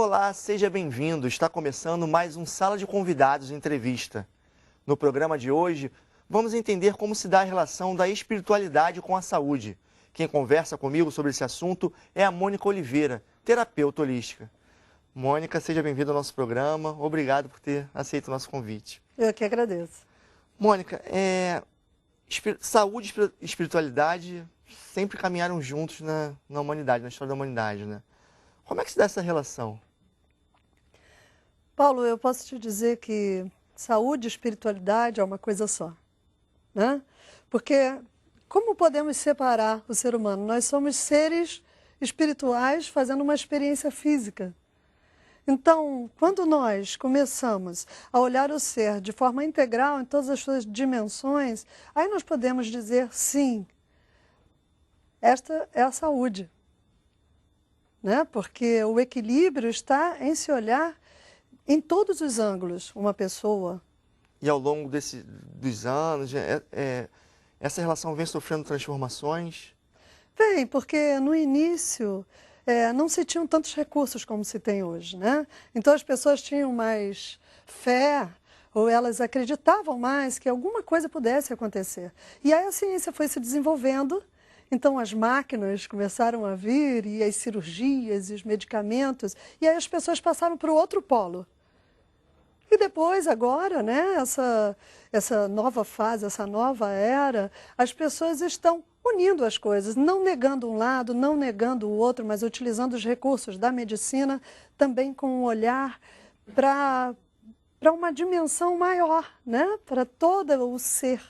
Olá, seja bem-vindo. Está começando mais um Sala de Convidados Entrevista. No programa de hoje, vamos entender como se dá a relação da espiritualidade com a saúde. Quem conversa comigo sobre esse assunto é a Mônica Oliveira, terapeuta holística. Mônica, seja bem-vinda ao nosso programa. Obrigado por ter aceito o nosso convite. Eu que agradeço. Mônica, saúde e espiritualidade sempre caminharam juntos na humanidade, na história da humanidade, né? Como é que se dá essa relação? Paulo, eu posso te dizer que saúde e espiritualidade é uma coisa só, né? Porque como podemos separar o ser humano? Nós somos seres espirituais fazendo uma experiência física. Então, quando nós começamos a olhar o ser de forma integral em todas as suas dimensões, aí nós podemos dizer sim, esta é a saúde. Né? Porque o equilíbrio está em se olhar em todos os ângulos, uma pessoa. E ao longo dos anos, essa relação vem sofrendo transformações? Vem, porque no início não se tinham tantos recursos como se tem hoje, né? Então as pessoas tinham mais fé, ou elas acreditavam mais que alguma coisa pudesse acontecer. E aí a ciência foi se desenvolvendo. Então as máquinas começaram a vir, e as cirurgias, e os medicamentos, e aí as pessoas passaram para o outro polo. E depois, agora, né, essa nova fase, essa nova era, as pessoas estão unindo as coisas, não negando um lado, não negando o outro, mas utilizando os recursos da medicina também com um olhar para uma dimensão maior, né, para todo o ser.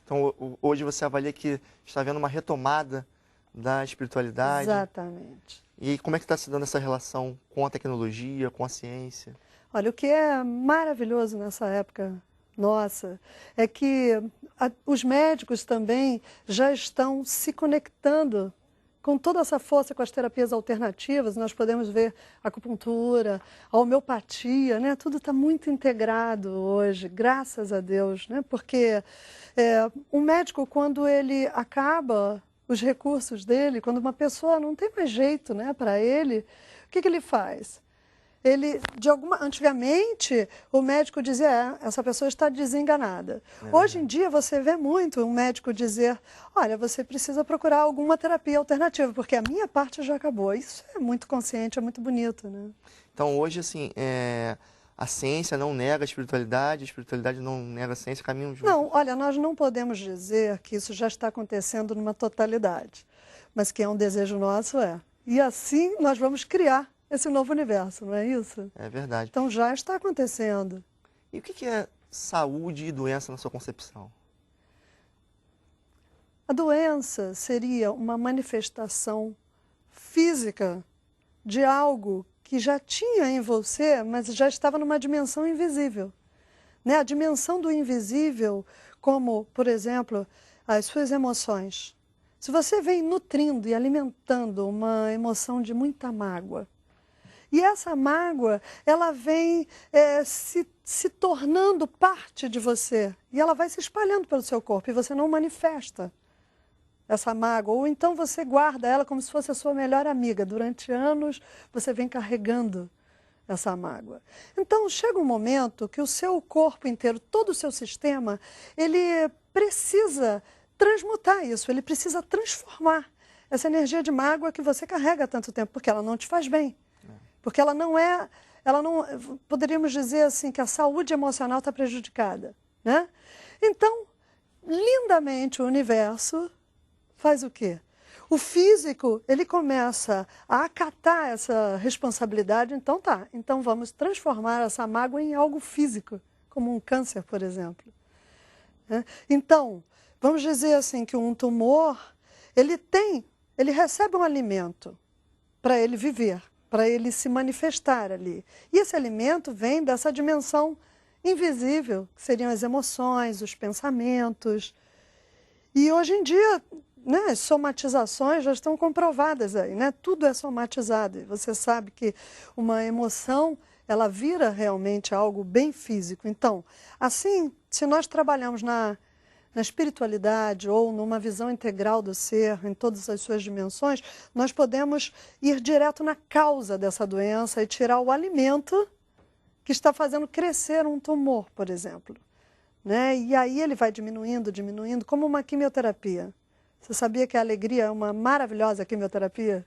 Então, hoje você avalia que está havendo uma retomada da espiritualidade. Exatamente. E como é que está se dando essa relação com a tecnologia, com a ciência? Olha, o que é maravilhoso nessa época nossa é que os médicos também já estão se conectando com toda essa força com as terapias alternativas. Nós podemos ver a acupuntura, a homeopatia, né? Tudo está muito integrado hoje, graças a Deus, né? Porque um médico, quando ele acaba os recursos dele, quando uma pessoa não tem mais jeito, né, para ele, o que ele faz? Antigamente, o médico dizia, essa pessoa está desenganada. Hoje em dia, você vê muito um médico dizer, olha, você precisa procurar alguma terapia alternativa, porque a minha parte já acabou. Isso é muito consciente, é muito bonito, né? Então, hoje, assim, a ciência não nega a espiritualidade não nega a ciência, caminham juntos. Não, olha, nós não podemos dizer que isso já está acontecendo numa totalidade, mas que é um desejo nosso, é. E assim nós vamos criar esse novo universo, não é isso? É verdade. Então já está acontecendo. E o que é saúde e doença na sua concepção? A doença seria uma manifestação física de algo que já tinha em você, mas já estava numa dimensão invisível. Né? A dimensão do invisível, como, por exemplo, as suas emoções. Se você vem nutrindo e alimentando uma emoção de muita mágoa, e essa mágoa, ela vem se tornando parte de você. E ela vai se espalhando pelo seu corpo e você não manifesta essa mágoa. Ou então você guarda ela como se fosse a sua melhor amiga. Durante anos você vem carregando essa mágoa. Então chega um momento que o seu corpo inteiro, todo o seu sistema, ele precisa transmutar isso, ele precisa transformar essa energia de mágoa que você carrega há tanto tempo, porque ela não te faz bem. Porque poderíamos dizer assim que a saúde emocional está prejudicada, né? Então, lindamente o universo faz o quê? O físico, ele começa a acatar essa responsabilidade, então vamos transformar essa mágoa em algo físico, como um câncer, por exemplo. Então, vamos dizer assim que um tumor, ele recebe um alimento para ele viver, para ele se manifestar ali. E esse alimento vem dessa dimensão invisível, que seriam as emoções, os pensamentos. E hoje em dia, né, as somatizações já estão comprovadas aí, né? Tudo é somatizado. E você sabe que uma emoção, ela vira realmente algo bem físico. Então, assim, se nós trabalhamos na na espiritualidade ou numa visão integral do ser, em todas as suas dimensões, nós podemos ir direto na causa dessa doença e tirar o alimento que está fazendo crescer um tumor, por exemplo. Né? E aí ele vai diminuindo, diminuindo, como uma quimioterapia. Você sabia que a alegria é uma maravilhosa quimioterapia?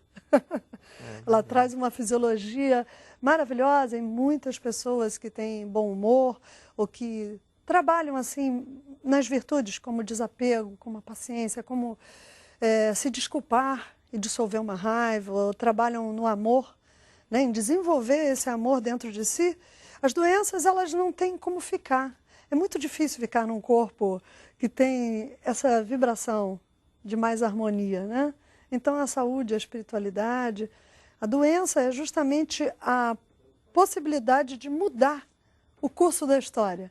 Ela traz uma fisiologia maravilhosa em muitas pessoas que têm bom humor ou que trabalham assim nas virtudes, como o desapego, como a paciência, como se desculpar e dissolver uma raiva, ou trabalham no amor, né, em desenvolver esse amor dentro de si. As doenças, elas não têm como ficar. É muito difícil ficar num corpo que tem essa vibração de mais harmonia, né? Então, a saúde, a espiritualidade, a doença é justamente a possibilidade de mudar o curso da história.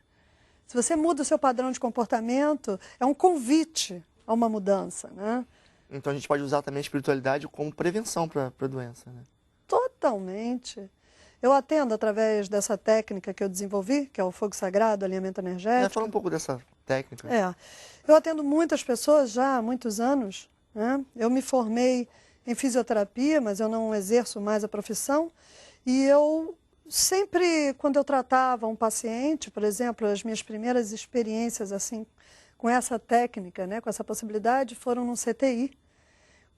Se você muda o seu padrão de comportamento, é um convite a uma mudança, né? Então a gente pode usar também a espiritualidade como prevenção para a doença, né? Totalmente. Eu atendo através dessa técnica que eu desenvolvi, que é o fogo sagrado, alinhamento energético. Fala um pouco dessa técnica. Eu atendo muitas pessoas já há muitos anos, né? Eu me formei em fisioterapia, mas eu não exerço mais a profissão. E eu sempre, quando eu tratava um paciente, por exemplo, as minhas primeiras experiências assim com essa técnica, né, com essa possibilidade, foram no CTI,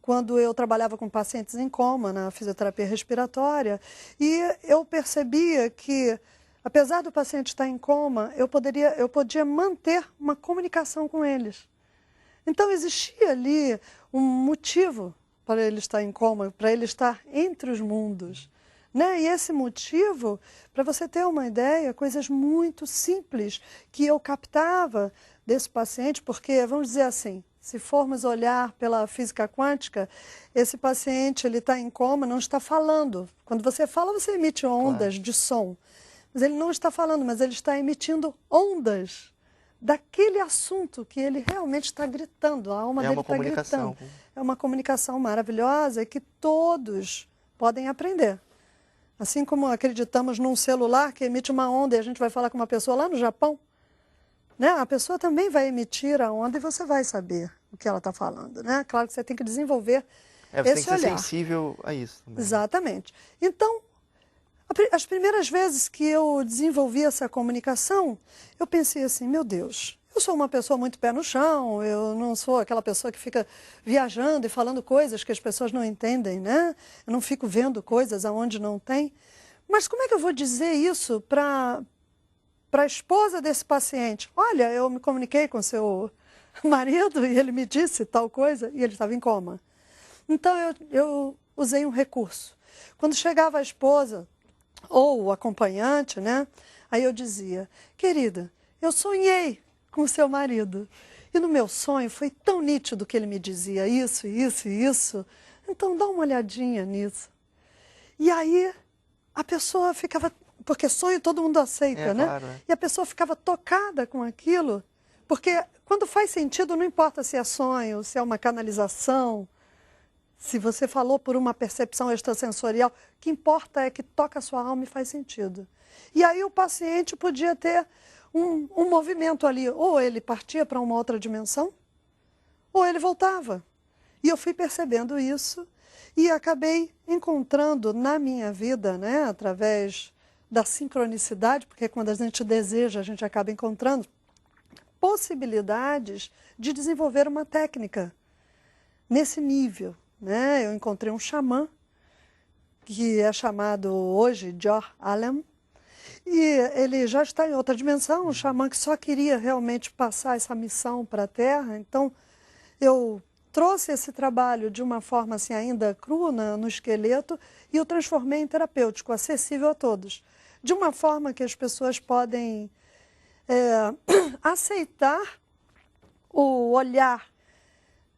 quando eu trabalhava com pacientes em coma, na fisioterapia respiratória, e eu percebia que, apesar do paciente estar em coma, eu podia manter uma comunicação com eles. Então, existia ali um motivo para ele estar em coma, para ele estar entre os mundos. Né? E esse motivo, para você ter uma ideia, coisas muito simples que eu captava desse paciente, porque, vamos dizer assim, se formos olhar pela física quântica, esse paciente ele está em coma, não está falando. Quando você fala, você emite ondas de som. Mas ele não está falando, mas ele está emitindo ondas daquele assunto que ele realmente está gritando. A alma dele está gritando. É uma comunicação maravilhosa que todos podem aprender. Assim como acreditamos num celular que emite uma onda e a gente vai falar com uma pessoa lá no Japão, né? A pessoa também vai emitir a onda e você vai saber o que ela está falando, né? Claro que você tem que desenvolver você esse tem que ser olhar. Sensível a isso também. Exatamente. Então, as primeiras vezes que eu desenvolvi essa comunicação, eu pensei assim, meu Deus, eu sou uma pessoa muito pé no chão, eu não sou aquela pessoa que fica viajando e falando coisas que as pessoas não entendem, né? Eu não fico vendo coisas aonde não tem. Mas como é que eu vou dizer isso para a esposa desse paciente? Olha, eu me comuniquei com seu marido e ele me disse tal coisa e ele estava em coma. Então eu usei um recurso. Quando chegava a esposa ou o acompanhante, né? Aí eu dizia, querida, eu sonhei com o seu marido. E no meu sonho foi tão nítido que ele me dizia isso, isso e isso. Então dá uma olhadinha nisso. E aí a pessoa ficava, porque sonho todo mundo aceita, né? Claro, E a pessoa ficava tocada com aquilo, porque quando faz sentido, não importa se é sonho, se é uma canalização, se você falou por uma percepção extrasensorial, o que importa é que toca a sua alma e faz sentido. E aí o paciente podia ter um movimento ali, ou ele partia para uma outra dimensão, ou ele voltava. E eu fui percebendo isso e acabei encontrando na minha vida, né, através da sincronicidade, porque quando a gente deseja, a gente acaba encontrando possibilidades de desenvolver uma técnica nesse nível. Né? Eu encontrei um xamã, que é chamado hoje Jor Alam, e ele já está em outra dimensão, um xamã que só queria realmente passar essa missão para a Terra. Então, eu trouxe esse trabalho de uma forma assim, ainda crua no esqueleto e o transformei em terapêutico, acessível a todos. De uma forma que as pessoas podem aceitar o olhar,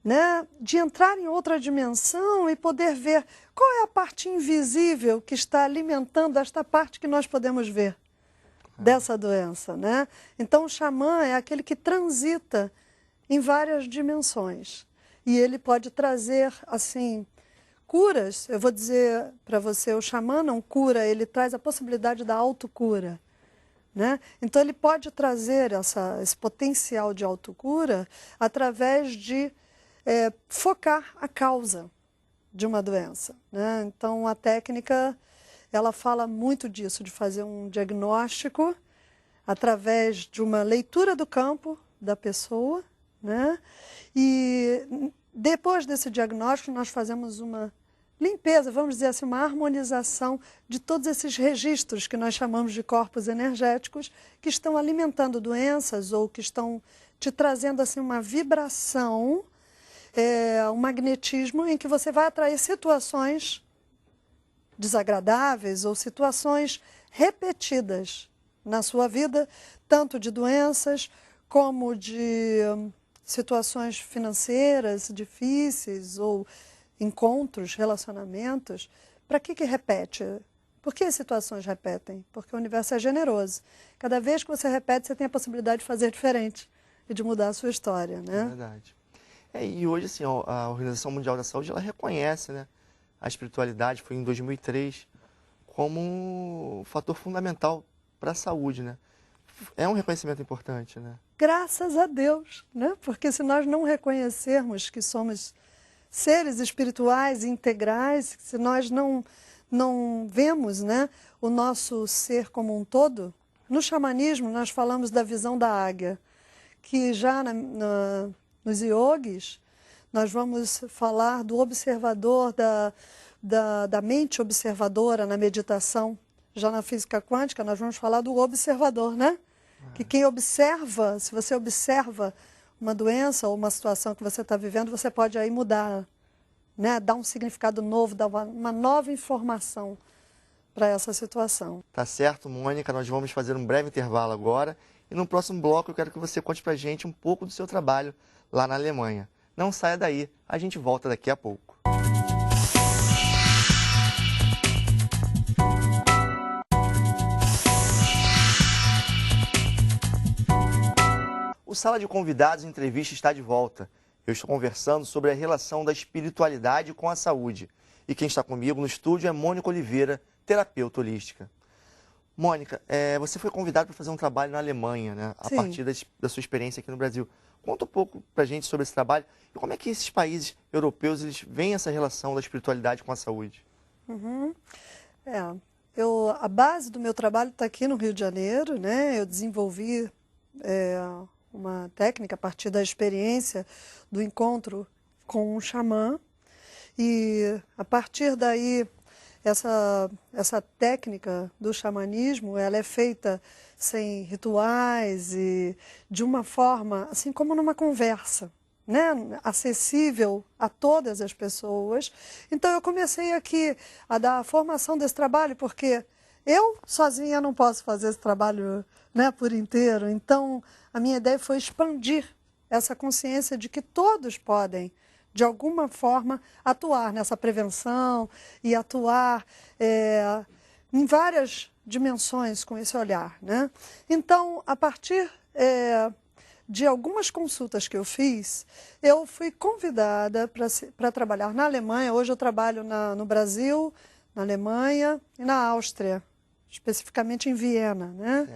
né, de entrar em outra dimensão e poder ver qual é a parte invisível que está alimentando esta parte que nós podemos ver dessa doença, né? Então, o xamã é aquele que transita em várias dimensões e ele pode trazer, assim, curas. Eu vou dizer para você, o xamã não cura, ele traz a possibilidade da autocura, né? Então, ele pode trazer esse potencial de autocura através de focar a causa de uma doença, né? Então, a técnica, ela fala muito disso, de fazer um diagnóstico através de uma leitura do campo da pessoa, né? E depois desse diagnóstico, nós fazemos uma limpeza, vamos dizer assim, uma harmonização de todos esses registros que nós chamamos de corpos energéticos, que estão alimentando doenças ou que estão te trazendo assim uma vibração, um magnetismo em que você vai atrair situações desagradáveis ou situações repetidas na sua vida, tanto de doenças como de situações financeiras difíceis ou encontros, relacionamentos. Para que repete? Por que as situações repetem? Porque o universo é generoso. Cada vez que você repete, você tem a possibilidade de fazer diferente e de mudar a sua história, né? É verdade. E hoje, assim, a Organização Mundial da Saúde, ela reconhece, né, a espiritualidade, foi em 2003, como um fator fundamental para a saúde, né? É um reconhecimento importante, né? Graças a Deus, né? Porque se nós não reconhecermos que somos seres espirituais integrais, se nós não vemos, né, o nosso ser como um todo, no xamanismo nós falamos da visão da águia, que já nos yogis nós vamos falar do observador, da mente observadora na meditação. Já na física quântica nós vamos falar do observador, né? Que quem observa, se você observa uma doença ou uma situação que você está vivendo, você pode aí mudar, né? Dar um significado novo, dar uma nova informação para essa situação. Tá certo, Mônica, nós vamos fazer um breve intervalo agora e no próximo bloco eu quero que você conte pra gente um pouco do seu trabalho lá na Alemanha. Não saia daí, a gente volta daqui a pouco. O Sala de Convidados Entrevista está de volta. Eu estou conversando sobre a relação da espiritualidade com a saúde. E quem está comigo no estúdio é Mônica Oliveira, terapeuta holística. Mônica, você foi convidada para fazer um trabalho na Alemanha, né? A Sim. partir da sua experiência aqui no Brasil. Conta um pouco para a gente sobre esse trabalho e como é que esses países europeus eles veem essa relação da espiritualidade com a saúde. Uhum. A base do meu trabalho está aqui no Rio de Janeiro, né? Eu desenvolvi uma técnica a partir da experiência do encontro com um xamã e a partir daí essa técnica do xamanismo, ela é feita sem rituais e de uma forma, assim como numa conversa, né? Acessível a todas as pessoas. Então eu comecei aqui a dar a formação desse trabalho, porque eu sozinha não posso fazer esse trabalho, né, por inteiro. Então a minha ideia foi expandir essa consciência de que todos podem, de alguma forma, atuar nessa prevenção e atuar em várias dimensões com esse olhar, né? Então, a partir de algumas consultas que eu fiz, eu fui convidada para trabalhar na Alemanha. Hoje eu trabalho no Brasil, na Alemanha e na Áustria, especificamente em Viena, né?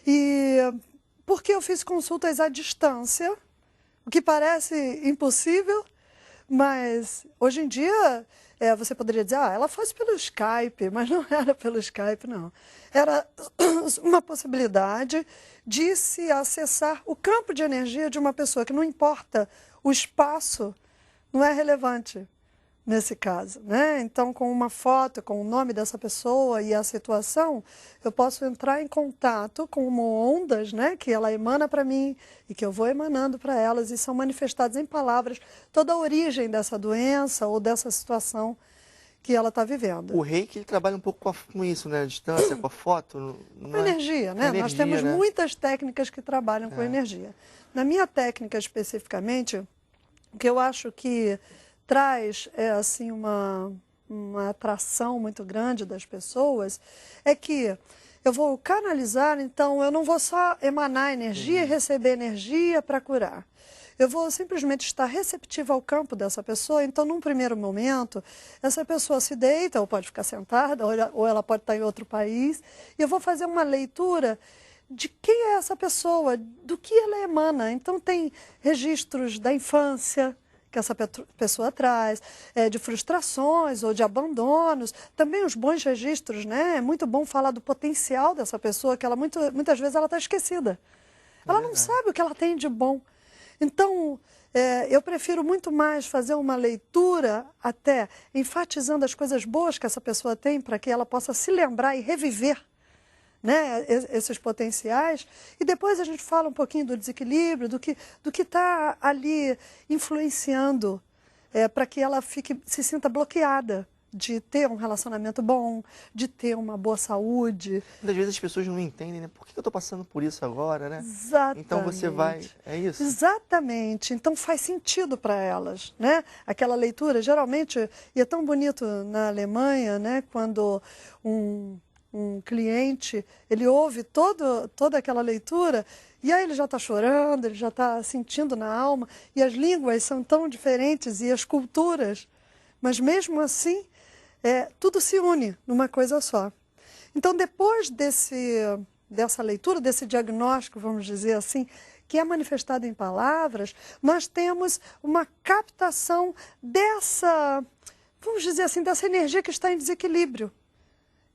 E porque eu fiz consultas à distância, o que parece impossível, mas hoje em dia você poderia dizer, ela faz pelo Skype, mas não era pelo Skype, não. Era uma possibilidade de se acessar o campo de energia de uma pessoa, que não importa o espaço, não é relevante nesse caso, né? Então, com uma foto, com o nome dessa pessoa e a situação, eu posso entrar em contato com ondas, né, que ela emana para mim e que eu vou emanando para elas, e são manifestadas em palavras toda a origem dessa doença ou dessa situação que ela está vivendo. O Reiki, ele trabalha um pouco com isso, né? A distância, com a foto. Com energia, né? Nós temos muitas técnicas que trabalham com energia. Na minha técnica especificamente, o que eu acho que traz assim uma atração muito grande das pessoas é que eu vou canalizar, então eu não vou só emanar energia e receber energia para curar. Eu vou simplesmente estar receptiva ao campo dessa pessoa. Então, num primeiro momento, essa pessoa se deita, ou pode ficar sentada, ou ela pode estar em outro país, e eu vou fazer uma leitura de quem é essa pessoa, do que ela emana. Então, tem registros da infância que essa pessoa traz, de frustrações ou de abandonos, também os bons registros, né? É muito bom falar do potencial dessa pessoa, que ela muitas vezes ela está esquecida. Ela não sabe o que ela tem de bom. Então, eu prefiro muito mais fazer uma leitura até enfatizando as coisas boas que essa pessoa tem, para que ela possa se lembrar e reviver, né, esses potenciais, e depois a gente fala um pouquinho do desequilíbrio, do que está ali influenciando para que ela se sinta bloqueada de ter um relacionamento bom, de ter uma boa saúde. Muitas vezes as pessoas não entendem, né? Por que eu estou passando por isso agora, né? Exatamente. Então você vai... É isso? Exatamente. Então faz sentido para elas, né? Aquela leitura, geralmente, e é tão bonito na Alemanha, né? Quando um cliente, ele ouve toda aquela leitura e aí ele já está chorando, ele já está sentindo na alma, e as línguas são tão diferentes e as culturas, mas mesmo assim, tudo se une numa coisa só. Então, depois dessa leitura, desse diagnóstico, vamos dizer assim, que é manifestado em palavras, nós temos uma captação dessa, vamos dizer assim, dessa energia que está em desequilíbrio.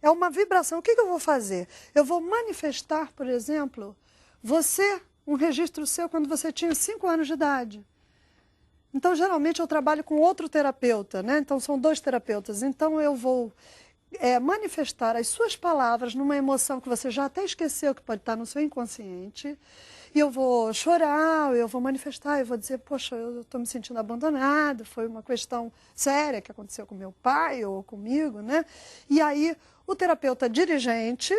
É uma vibração. O que eu vou fazer? Eu vou manifestar, por exemplo, um registro seu quando você tinha 5 anos de idade. Então, geralmente, eu trabalho com outro terapeuta, né? Então, são 2 terapeutas. Então, eu vou manifestar as suas palavras numa emoção que você já até esqueceu, que pode estar no seu inconsciente. E eu vou chorar, eu vou manifestar, eu vou dizer, poxa, eu estou me sentindo abandonado, foi uma questão séria que aconteceu com meu pai ou comigo, né? E aí, o terapeuta dirigente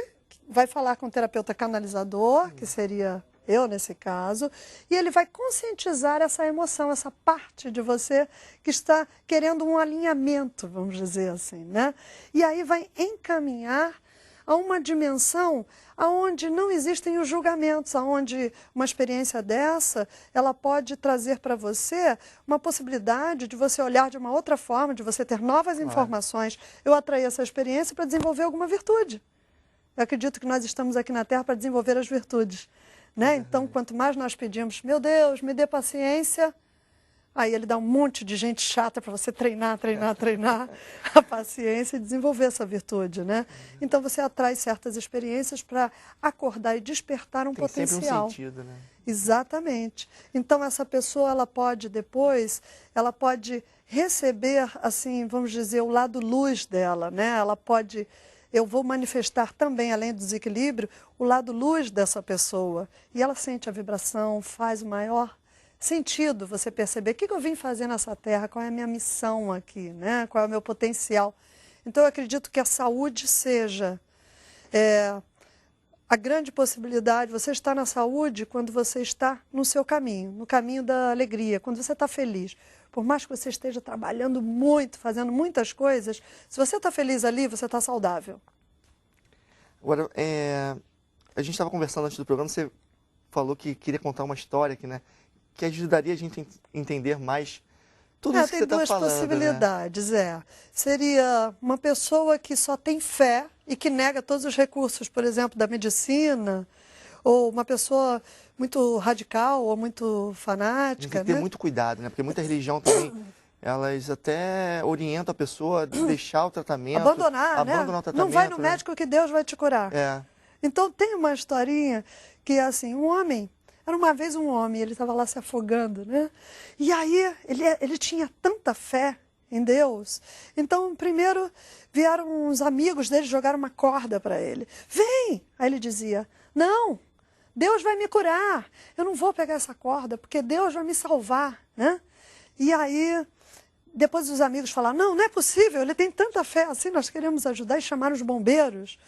vai falar com o terapeuta canalizador, que seria eu nesse caso, e ele vai conscientizar essa emoção, essa parte de você que está querendo um alinhamento, vamos dizer assim, né? E aí vai encaminhar a uma dimensão onde não existem os julgamentos, onde uma experiência dessa, ela pode trazer para você uma possibilidade de você olhar de uma outra forma, de você ter novas informações. Eu atraí essa experiência para desenvolver alguma virtude. Eu acredito que nós estamos aqui na Terra para desenvolver as virtudes, né? Então, quanto mais nós pedimos, meu Deus, me dê paciência, aí ele dá um monte de gente chata para você treinar a paciência e desenvolver essa virtude, né? Então você atrai certas experiências para acordar e despertar um potencial. Tem sempre um sentido, né? Exatamente. Então essa pessoa, ela pode depois, ela pode receber, assim, vamos dizer, o lado luz dela, né? Ela pode... Eu vou manifestar também, além do desequilíbrio, o lado luz dessa pessoa. E ela sente a vibração, faz o maior sentido você perceber o que eu vim fazer nessa terra, qual é a minha missão aqui, né? Qual é o meu potencial. Então, eu acredito que a saúde seja a grande possibilidade. Você está na saúde quando você está no seu caminho, no caminho da alegria, quando você está feliz. Por mais que você esteja trabalhando muito, fazendo muitas coisas, se você está feliz ali, você está saudável. Agora, a gente estava conversando antes do programa, você falou que queria contar uma história aqui, né? Que ajudaria a gente a entender mais tudo isso que você está falando. Tem duas possibilidades, Seria uma pessoa que só tem fé e que nega todos os recursos, por exemplo, da medicina, ou uma pessoa muito radical ou muito fanática. Tem que ter muito cuidado, né? Porque muita religião também, elas até orientam a pessoa a deixar o tratamento. Abandonar o tratamento. Não vai no médico que Deus vai te curar. Então tem uma historinha que é assim, era uma vez um homem, ele estava lá se afogando, né? E aí ele tinha tanta fé em Deus. Então, primeiro vieram uns amigos dele, jogaram uma corda para ele. Vem! Aí ele dizia, não, Deus vai me curar. Eu não vou pegar essa corda, porque Deus vai me salvar, né? E aí, depois os amigos falaram, não é possível, ele tem tanta fé assim, nós queremos ajudar, e chamaram os bombeiros.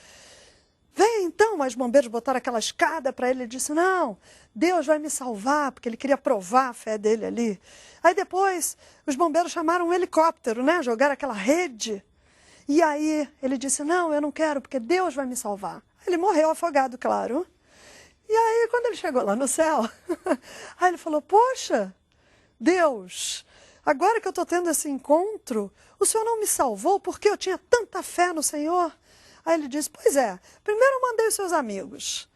Vem então, mas os bombeiros botaram aquela escada para ele, ele disse, não, Deus vai me salvar, porque ele queria provar a fé dele ali. Aí depois, os bombeiros chamaram um helicóptero, né? Jogaram aquela rede. E aí ele disse, não, eu não quero, porque Deus vai me salvar. Ele morreu afogado, claro. E aí, quando ele chegou lá no céu, aí ele falou, poxa, Deus, agora que eu estou tendo esse encontro, o Senhor não me salvou porque eu tinha tanta fé no Senhor? Aí ele disse, pois é, primeiro eu mandei os seus amigos,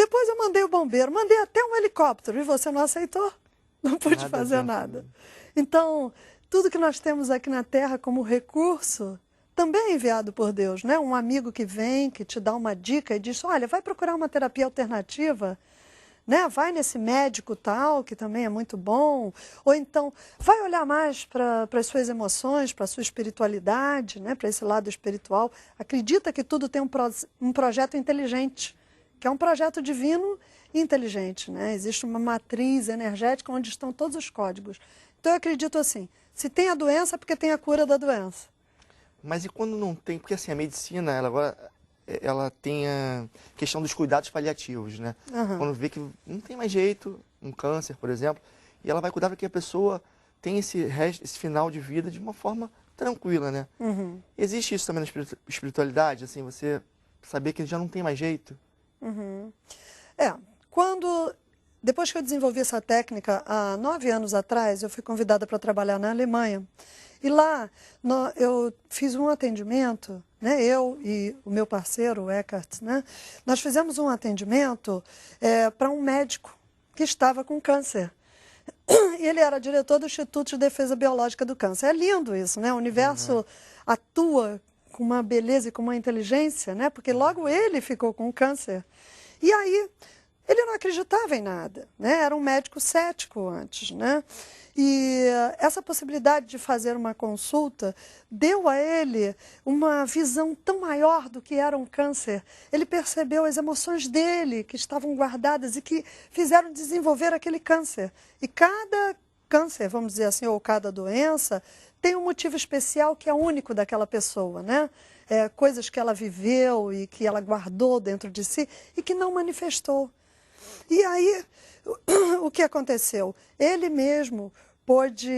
Depois eu mandei o bombeiro, mandei até um helicóptero e você não aceitou. Não pude fazer nada. Então, tudo que nós temos aqui na Terra como recurso também é enviado por Deus, né? Um amigo que vem, que te dá uma dica e diz, olha, vai procurar uma terapia alternativa, né? Vai nesse médico tal, que também é muito bom. Ou então, vai olhar mais para as suas emoções, para a sua espiritualidade, né? Para esse lado espiritual. Acredita que tudo tem um projeto inteligente, que é um projeto divino e inteligente, né? Existe uma matriz energética onde estão todos os códigos. Então, eu acredito assim, se tem a doença é porque tem a cura da doença. Mas e quando não tem? Porque assim, a medicina, ela tem a questão dos cuidados paliativos, né? Quando vê que não tem mais jeito, um câncer, por exemplo, e ela vai cuidar para que a pessoa tenha esse final de vida de uma forma tranquila, né? Existe isso também na espiritualidade, assim, você saber que já não tem mais jeito? Depois que eu desenvolvi essa técnica, há 9 anos atrás, eu fui convidada para trabalhar na Alemanha. E lá eu fiz um atendimento, né, eu e o meu parceiro, o Eckhart, né, nós fizemos um atendimento para um médico que estava com câncer. E ele era diretor do Instituto de Defesa Biológica do Câncer. É lindo isso, né? O universo atua com uma beleza e com uma inteligência, né? Porque logo ele ficou com câncer. E aí, ele não acreditava em nada, né? Era um médico cético antes, né? E essa possibilidade de fazer uma consulta deu a ele uma visão tão maior do que era um câncer. Ele percebeu as emoções dele que estavam guardadas e que fizeram desenvolver aquele câncer. E cada câncer, vamos dizer assim, ou cada doença, tem um motivo especial que é único daquela pessoa, né? Coisas que ela viveu e que ela guardou dentro de si e que não manifestou. E aí, o que aconteceu? Ele mesmo pôde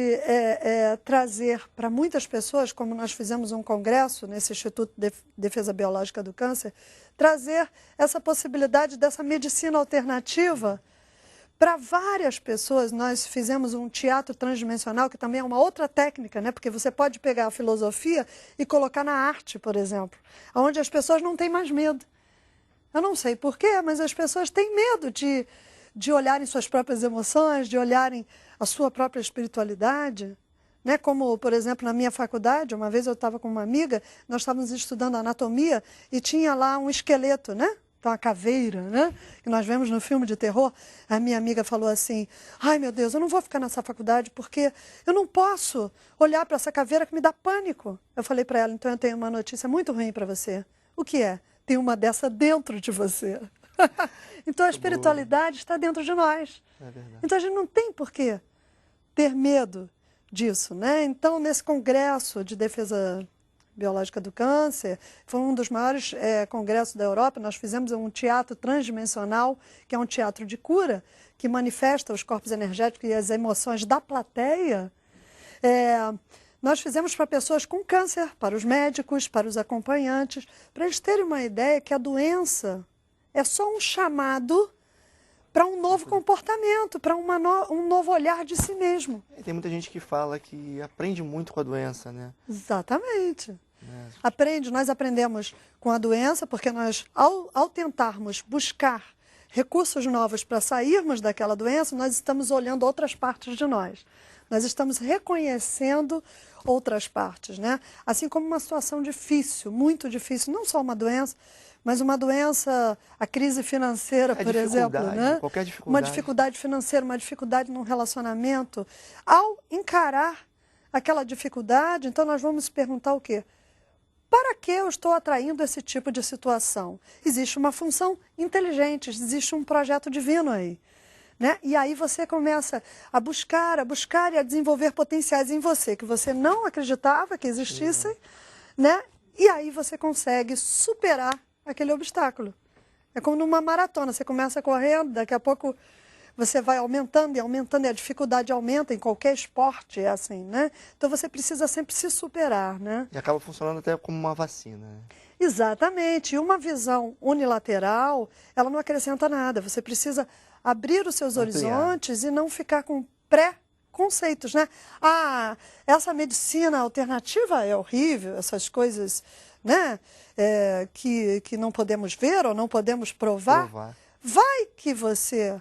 trazer para muitas pessoas, como nós fizemos um congresso nesse Instituto de Defesa Biológica do Câncer, trazer essa possibilidade dessa medicina alternativa para várias pessoas. Nós fizemos um teatro transdimensional, que também é uma outra técnica, né? Porque você pode pegar a filosofia e colocar na arte, por exemplo, onde as pessoas não têm mais medo. Eu não sei porquê, mas as pessoas têm medo de olharem suas próprias emoções, de olharem a sua própria espiritualidade. Né? Como, por exemplo, na minha faculdade, uma vez eu estava com uma amiga, nós estávamos estudando anatomia e tinha lá um esqueleto, né? Então, a caveira, né? Que nós vemos no filme de terror. A minha amiga falou assim, ai meu Deus, eu não vou ficar nessa faculdade porque eu não posso olhar para essa caveira que me dá pânico. Eu falei para ela, então eu tenho uma notícia muito ruim para você. O que é? Tem uma dessa dentro de você. Então a espiritualidade está dentro de nós. Então a gente não tem por que ter medo disso, né? Então nesse congresso de defesa biológica do câncer, foi um dos maiores congressos da Europa, nós fizemos um teatro transdimensional, que é um teatro de cura, que manifesta os corpos energéticos e as emoções da plateia. Nós fizemos para pessoas com câncer, para os médicos, para os acompanhantes, para eles terem uma ideia que a doença é só um chamado para um novo comportamento, para um novo olhar de si mesmo. Tem muita gente que fala que aprende muito com a doença, né? Exatamente. Nós aprendemos com a doença, porque nós, ao tentarmos buscar recursos novos para sairmos daquela doença, nós estamos olhando outras partes de nós. Nós estamos reconhecendo outras partes, né? Assim como uma situação difícil, muito difícil, não só uma doença, mas uma doença, a crise financeira, por exemplo, né? Qualquer dificuldade. Uma dificuldade financeira, uma dificuldade num relacionamento. Ao encarar aquela dificuldade, então nós vamos perguntar o quê? Para que eu estou atraindo esse tipo de situação? Existe uma função inteligente, existe um projeto divino aí. Né? E aí você começa a buscar e a desenvolver potenciais em você, que você não acreditava que existissem, né? E aí você consegue superar aquele obstáculo. É como numa maratona, você começa correndo, daqui a pouco você vai aumentando e a dificuldade aumenta em qualquer esporte, é assim, né? Então você precisa sempre se superar, né? E acaba funcionando até como uma vacina, né? Exatamente. E uma visão unilateral, ela não acrescenta nada. Você precisa abrir os seus horizontes e não ficar com pré-conceitos, né? Ah, essa medicina alternativa é horrível, essas coisas, né? Que não podemos ver ou não podemos provar. Vai que você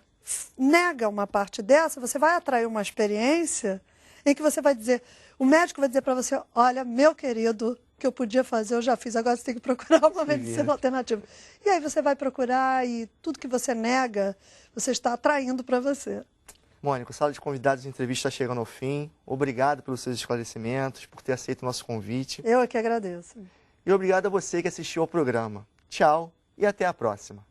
nega uma parte dessa, você vai atrair uma experiência em que você vai dizer, o médico vai dizer para você, olha, meu querido, o que eu podia fazer, eu já fiz, agora você tem que procurar uma medicina alternativa. E aí você vai procurar e tudo que você nega, você está atraindo para você. Mônica, a Sala de Convidados de Entrevista está chegando ao fim. Obrigado pelos seus esclarecimentos, por ter aceito o nosso convite. Eu é que agradeço. E obrigado a você que assistiu ao programa. Tchau e até a próxima.